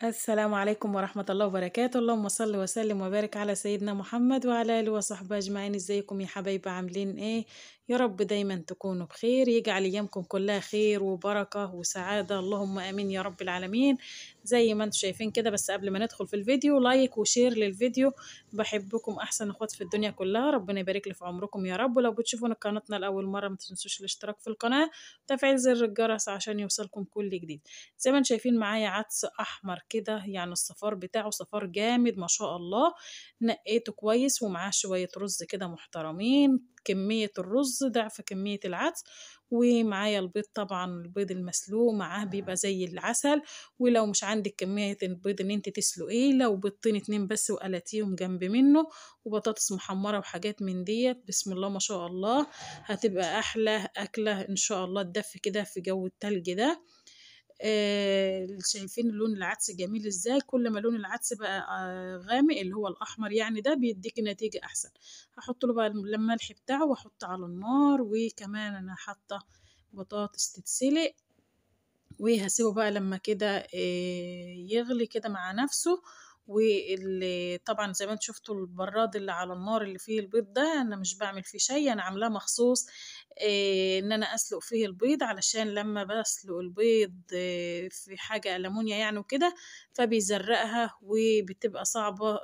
السلام عليكم ورحمة الله وبركاته. اللهم صل وسلم وبارك على سيدنا محمد وعلى آله وصحبه أجمعين. ازيكم يا حبايبي، عاملين ايه؟ يا رب دايما تكونوا بخير، يجعل أيامكم كلها خير وبركة وسعادة، اللهم آمين يا رب العالمين. زي ما انتم شايفين كده، بس قبل ما ندخل في الفيديو لايك وشير للفيديو. بحبكم أحسن اخوات في الدنيا كلها، ربنا يبارك لي في عمركم يا رب. ولو بتشوفونا قناتنا لأول مرة ما تنسوش الاشتراك في القناة وتفعيل زر الجرس عشان يوصلكم كل جديد. زي ما انتم شايفين معايا عدس احمر كده، يعني الصفار بتاعه صفار جامد ما شاء الله. نقيته كويس ومعاه شوية رز كده محترمين، كمية الرز ضعف كمية العدس. ومعايا البيض، طبعا البيض المسلوق معاه بيبقى زي العسل. ولو مش عندك كمية البيض ان انت تسلقيه، لو بيضتين اتنين بس وقلتيهم جنب منه، وبطاطس محمرة وحاجات من ديت، بسم الله ما شاء الله. هتبقى احلى اكلة ان شاء الله، تدفي كده في جو التلج ده. شايفين لون العدس جميل ازاي؟ كل ما لون العدس بقى غامق اللي هو الاحمر يعني، ده بيديك نتيجة احسن. هحط له بقى الملح بتاعه واحطه على النار. وكمان انا حاطة بطاطس تتسلق، وهسيبه بقى لما كده يغلي كده مع نفسه. وطبعا زي ما انتم شفتوا البراد اللي على النار اللي فيه البيض ده، انا مش بعمل فيه شيء، انا عاملاه مخصوص ان انا اسلق فيه البيض، علشان لما بسلق البيض في حاجة ألمونيا يعني وكده، فبيزرقها وبتبقى صعبة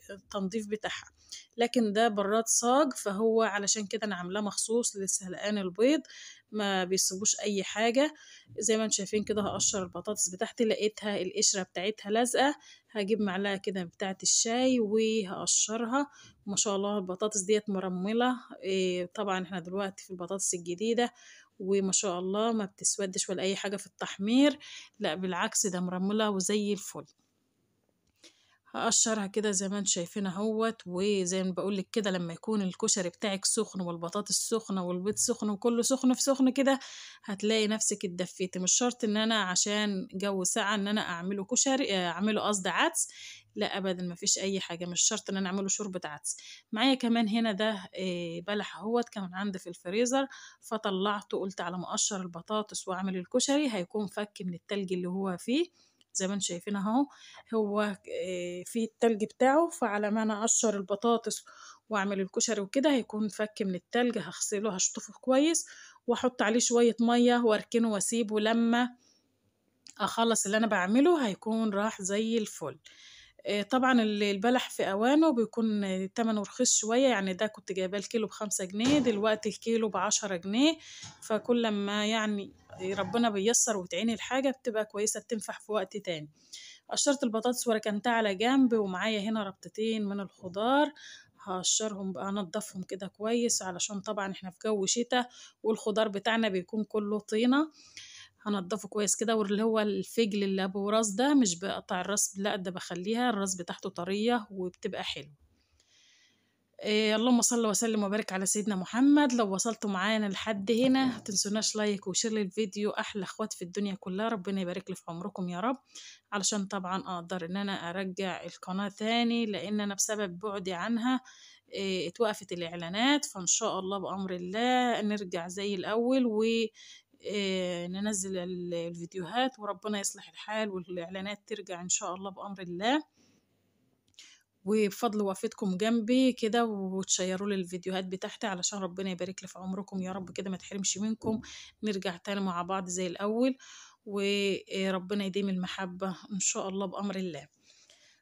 التنظيف بتاعها. لكن ده براد صاج، فهو علشان كده انا عاملاه مخصوص لسلقان البيض، ما بيسيبوش اي حاجة. زي ما انتم شايفين كده، هقشر البطاطس بتاعتي، لقيتها القشرة بتاعتها لازقة، هجيب معلقة كده بتاعت الشاي وهقشرها. ما شاء الله البطاطس ديت مرملة. طبعا احنا دلوقتي في البطاطس الجديدة، وما شاء الله ما بتسودش ولا اي حاجة في التحمير، لا بالعكس ده مرملة وزي الفل. هقشرها كده زي ما انتم شايفين اهوت. وزي ما بقولك كده، لما يكون الكشري بتاعك سخن والبطاطس سخنة والبيض سخن وكله سخن في سخن كده، هتلاقي نفسك اتدفيتي. مش شرط ان انا عشان جو ساقع ان انا اعمله كشري، اعمله قصد عدس، لا ابدا، ما فيش اي حاجة، مش شرط ان انا اعمله شوربة عدس. معايا كمان هنا ده بلح اهوت كان عندي في الفريزر، فطلعته قلت على ما اقشر البطاطس واعمل الكشري هيكون فك من التلج اللي هو فيه. زي ما انتم شايفين اهو، هو فيه التلج بتاعه، فعلى ما انا اقشر البطاطس واعمل الكشري وكده هيكون فك من التلج. هغسله هشطفه كويس واحط عليه شوية مية واركنه واسيبه، لما اخلص اللي انا بعمله هيكون راح زي الفل. طبعا البلح في اوانه بيكون تمنه رخيص شوية، يعني ده كنت جايباه الكيلو ب5 جنيه، دلوقتي الكيلو ب10 جنيه. فكل ما يعني ربنا بيسر وتعيني الحاجة بتبقى كويسة، بتنفع في وقت تاني. قشرت البطاطس وركنتها على جنب، ومعايا هنا ربطتين من الخضار، هقشرهم بقى انضفهم كده كويس، علشان طبعا احنا في جو شتاء والخضار بتاعنا بيكون كله طينة. هنضفه كويس كده، واللي هو الفجل اللي ابو راس ده مش بقطع الراس، لا ده بخليها الراس بتاعته طرية وبتبقى حلو. اللهم صل وسلم وبارك على سيدنا محمد. لو وصلتوا معانا لحد هنا متنسوناش لايك وشير للفيديو، احلى اخوات في الدنيا كلها، ربنا يبارك لي في عمركم يا رب. علشان طبعا اقدر ان انا ارجع القناة تاني، لان انا بسبب بعدي عنها اتوقفت الاعلانات، فان شاء الله بامر الله نرجع زي الاول و ننزل الفيديوهات، وربنا يصلح الحال والاعلانات ترجع ان شاء الله بامر الله. وبفضل وقفتكم جنبي كده وتشيروا لي الفيديوهات بتاعتي، علشان ربنا يبارك لي في عمركم يا رب كده، ما تحرمش منكم، نرجع تاني مع بعض زي الأول، وربنا يديم المحبة إن شاء الله بأمر الله.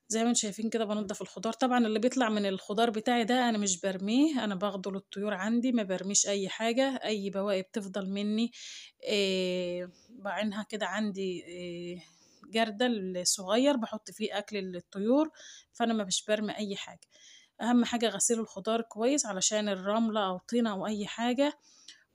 زي ما انتم شايفين كده بنضف الخضار، طبعا اللي بيطلع من الخضار بتاعي ده انا مش برميه، انا باخده للطيور عندي، ما برميش اي حاجة، اي بواقي بتفضل مني بعينها كده عندي جردل صغير بحط فيه اكل للطيور، فانا ما مش برمي اي حاجة. اهم حاجة غسيل الخضار كويس علشان الرملة او طينة او اي حاجة،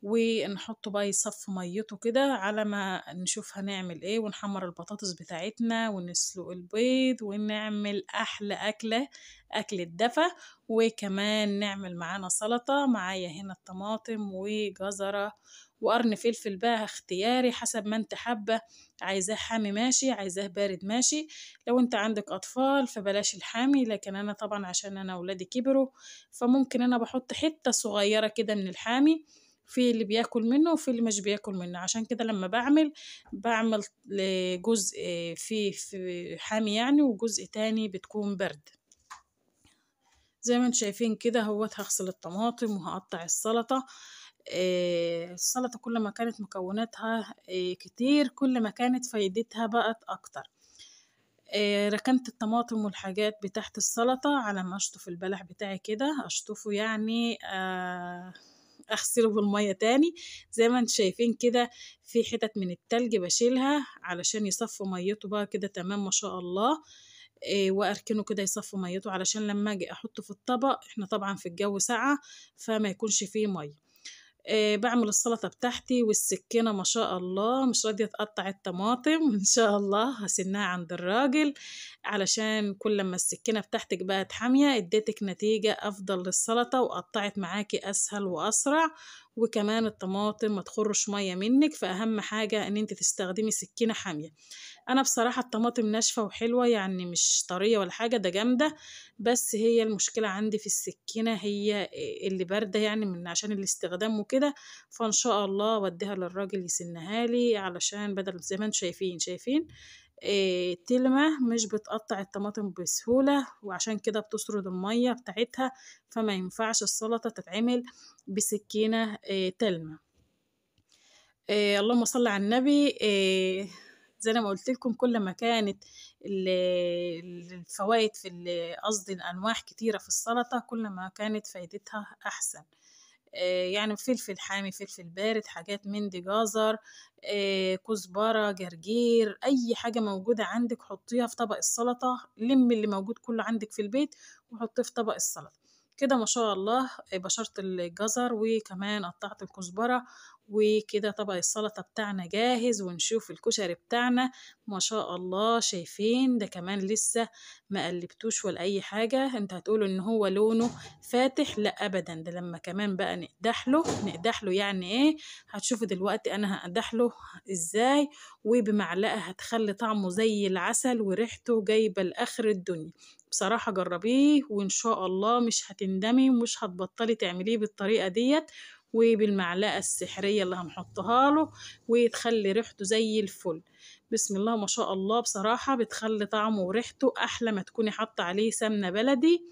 ونحطه بقى يصفي ميته كده على ما نشوف هنعمل ايه، ونحمر البطاطس بتاعتنا ونسلق البيض ونعمل احلى اكلة، اكلة دفا. وكمان نعمل معانا سلطة، معايا هنا الطماطم وجزرة وقرن فلفل بقى اختياري حسب ما انت حابة، عايزاه حامي ماشي، عايزاه بارد ماشي. لو انت عندك اطفال فبلاش الحامي، لكن انا طبعا عشان انا اولادي كبروا، فممكن انا بحط حتة صغيرة كده من الحامي، في اللي بياكل منه وفي اللي مش بياكل منه، عشان كده لما بعمل جزء في حامي يعني، وجزء تاني بتكون برد. زي ما انتم شايفين كده اهوت، هغسل الطماطم وهقطع السلطة. السلطة كل ما كانت مكوناتها كتير كل ما كانت فايدتها بقت أكتر. ركنت الطماطم والحاجات بتاعت السلطة على ما أشطف البلح بتاعي كده، أشطفه يعني أغسله بالمية تاني. زي ما انتم شايفين كده في حتت من التلج بشيلها علشان يصفي ميته بقى كده تمام ما شاء الله. وأركنه كده يصفي ميته علشان لما أجي أحطه في الطبق، احنا طبعا في الجو ساقعة فما يكونش فيه مية. بعمل السلطة بتاعتي والسكينة ما شاء الله مش راضية تقطع الطماطم إن شاء الله هسنها عند الراجل، علشان كل ما السكينة بتاعتك بقت حامية اديتك نتيجة أفضل للسلطة وقطعت معاكي أسهل وأسرع، وكمان الطماطم ما تخرش مية منك. فأهم حاجة إن انت تستخدمي سكينة حامية. انا بصراحة الطماطم ناشفة وحلوة يعني مش طرية ولا حاجة، ده جامدة. بس هي المشكلة عندي في السكينة هي اللي باردة يعني من عشان الاستخدام وكده. فان شاء الله وديها للراجل يسنها لي، علشان بدل زي ما انتم شايفين تلمة مش بتقطع الطماطم بسهولة، وعشان كده بتسرد المية بتاعتها. فما ينفعش السلطة تتعمل بسكينة تلمة. اللهم صل على النبي. زي ما قلت لكم كل ما كانت الفوائد في قصدي الأنواع كتيرة في السلطة كل ما كانت فايدتها أحسن. يعني فلفل حامي، فلفل بارد، حاجات من دي، جزر، كزبرة، جرجير، أي حاجة موجودة عندك حطيها في طبق السلطة. لم اللي موجود كله عندك في البيت وحطيه في طبق السلطة كده ما شاء الله. بشرت الجزر وكمان قطعت الكزبرة، وكده طبق السلطة بتاعنا جاهز. ونشوف الكشري بتاعنا ما شاء الله. شايفين ده كمان لسه ما قلبتوش ولا أي حاجة. انت هتقولوا ان هو لونه فاتح، لا ابدا، ده لما كمان بقى نقدحله يعني ايه. هتشوفوا دلوقتي انا هقدحله ازاي، وبمعلقة هتخلي طعمه زي العسل وريحته جايبة لاخر الدنيا. بصراحة جربيه وان شاء الله مش هتندمي ومش هتبطلي تعمليه بالطريقة ديت، وبالمعلقة السحرية اللي هنحطها له، وتخلي ريحته زي الفل. بسم الله ما شاء الله. بصراحة بتخلي طعمه وريحته أحلى ما تكوني حاطة عليه سمنة بلدي،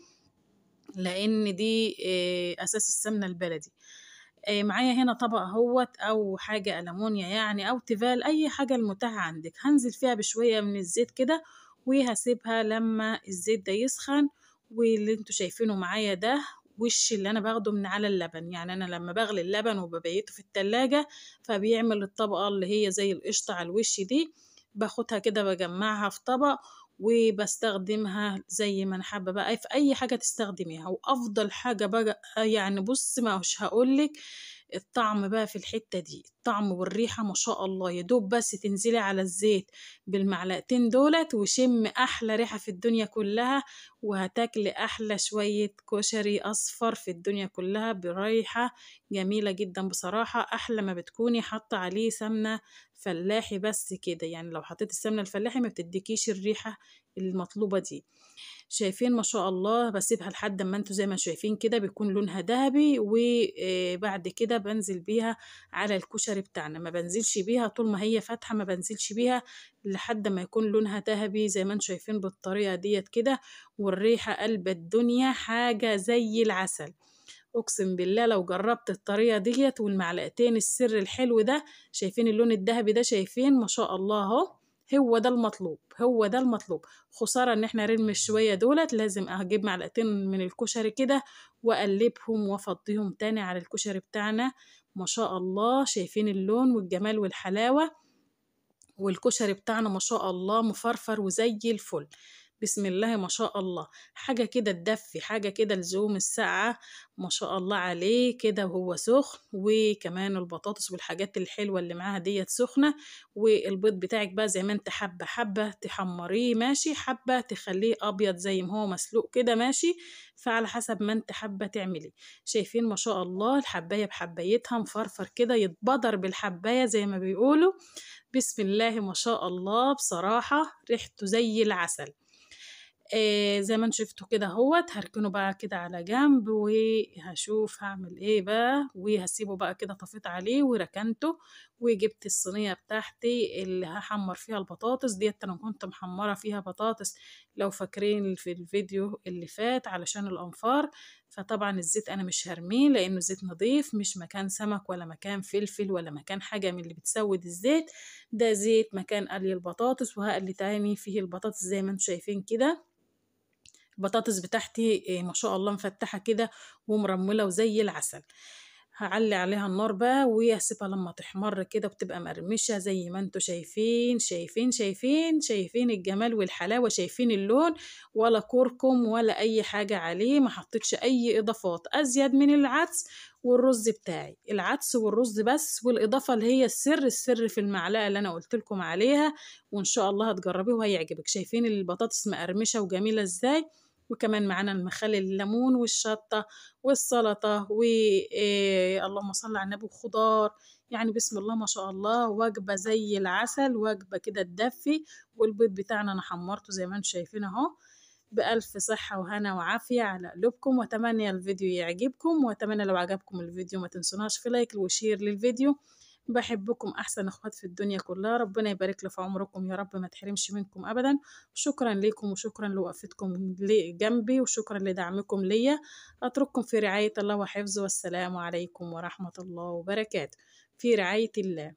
لأن دي أساس السمنة البلدي. معايا هنا طبق اهوت أو حاجة ألمونيا يعني أو تيفال، أي حاجة المتاحة عندك. هنزل فيها بشوية من الزيت كده وهسيبها لما الزيت ده يسخن. واللي انتوا شايفينه معايا ده وش اللي انا باخده من على اللبن. يعني انا لما بغلي اللبن وببيته في التلاجة فبيعمل الطبقة اللي هي زي القشطة على الوش دي. باخدها كده بجمعها في طبق وبستخدمها زي ما انا حابة بقى في اي حاجة تستخدميها. وافضل حاجة بقى يعني بص ما مش هقولك الطعم بقى في الحتة دي، الطعم والريحة ما شاء الله. يدوب بس تنزلي على الزيت بالمعلقتين دولت وشم أحلى ريحة في الدنيا كلها، وهتاكلي أحلى شوية كشري أصفر في الدنيا كلها بريحة جميلة جدا. بصراحة أحلى ما بتكوني حاطة عليه سمنة فلاحي بس كده. يعني لو حطيت السمنة الفلاحي ما بتديكيش الريحة المطلوبة دي. شايفين ما شاء الله. بسيبها لحد ما انتوا زي ما شايفين كده بيكون لونها ذهبي، وبعد كده بنزل بيها على الكشري بتاعنا. ما بنزلش بيها طول ما هي فاتحة، ما بنزلش بيها لحد ما يكون لونها ذهبي زي ما انتوا شايفين بالطريقة ديت كده. والريحة قلب الدنيا حاجة زي العسل. اقسم بالله لو جربت الطريقة ديت والمعلقتين السر الحلو ده، شايفين اللون الذهبي ده؟ شايفين ما شاء الله اهو. هو ده المطلوب، هو ده المطلوب. خسارة ان احنا نرمي الشوية دولت. لازم اجيب معلقتين من الكشري كده واقلبهم وافضيهم تاني على الكشري بتاعنا. ما شاء الله شايفين اللون والجمال والحلاوة. والكشري بتاعنا ما شاء الله مفرفر وزي الفل. بسم الله ما شاء الله. حاجة كده تدفي، حاجة كده لزوم الساعة ما شاء الله عليه كده وهو سخن. وكمان البطاطس والحاجات الحلوة اللي معاها ديت سخنة. والبيض بتاعك بقى زي ما انت حبة، حبة تحمريه ماشي، حبة تخليه أبيض زي ما هو مسلوق كده ماشي. فعلى حسب ما انت حابة تعملي. شايفين ما شاء الله الحباية بحبايتها مفرفر كده يتبدر بالحباية زي ما بيقولوا. بسم الله ما شاء الله. بصراحة ريحته زي العسل. زي ما انتم شفتوا كده اهوت، هاركنه بقى كده على جنب، وهاشوف هاعمل إيه بقى، وهاسيبه بقى كده طفيت عليه وركنته، وجبت الصينية بتاعتي اللي هاحمّر فيها البطاطس ديّة. أنا كنت محمّرة فيها بطاطس لو فاكرين في الفيديو اللي فات علشان الأنفار. فطبعًا الزيت أنا مش هارميه لإنه زيت نضيف، مش مكان سمك ولا مكان فلفل ولا مكان حاجة من اللي بتسوّد الزيت، ده زيت مكان قلي البطاطس. وهاقلي تاني فيه البطاطس زي ما أنتم شايفين كده. البطاطس بتاعتي ما شاء الله مفتحة كده ومرملة وزي العسل. هاعلّي عليها النار بقى وهاسيبها لمّا تحمر كده وتبقى مقرمشة زي ما أنتم شايفين، شايفين الجمال والحلاوة، شايفين اللون، ولا كركم ولا أي حاجة عليه، ما حطيتش أي إضافات أزيد من العدس والرز بتاعي. العدس والرز بس، والإضافة اللي هي السر في المعلقة اللي أنا قُلت لكم عليها، وإن شاء الله هتجربيه وهيعجبِك. شايفين البطاطس مقرمشة وجميلة إزاي؟ وكمان معانا المخلل، الليمون والشطة والسلطة اللهم صل على النبي، وخضار. يعني بسم الله ما شاء الله، وجبة زي العسل، وجبة كده تدفي. والبيض بتاعنا أنا حمرته زي ما انتم شايفين أهو. بألف صحة وهنا وعافية على قلوبكم، وأتمنى الفيديو يعجبكم، وأتمنى لو عجبكم الفيديو ما تنسوناش في لايك وشير للفيديو. باحبكم أحسن أخوات في الدنيا كلها، ربنا يبارك لي في عمركم يا رب، ما تحرمش منكم أبدًا. شكرًا ليكم وشكرًا لوقفتكم جنبي، وشكرًا لدعمكم ليّا. أترككم في رعاية الله وحفظه، والسلام عليكم ورحمة الله وبركاته. في رعاية الله.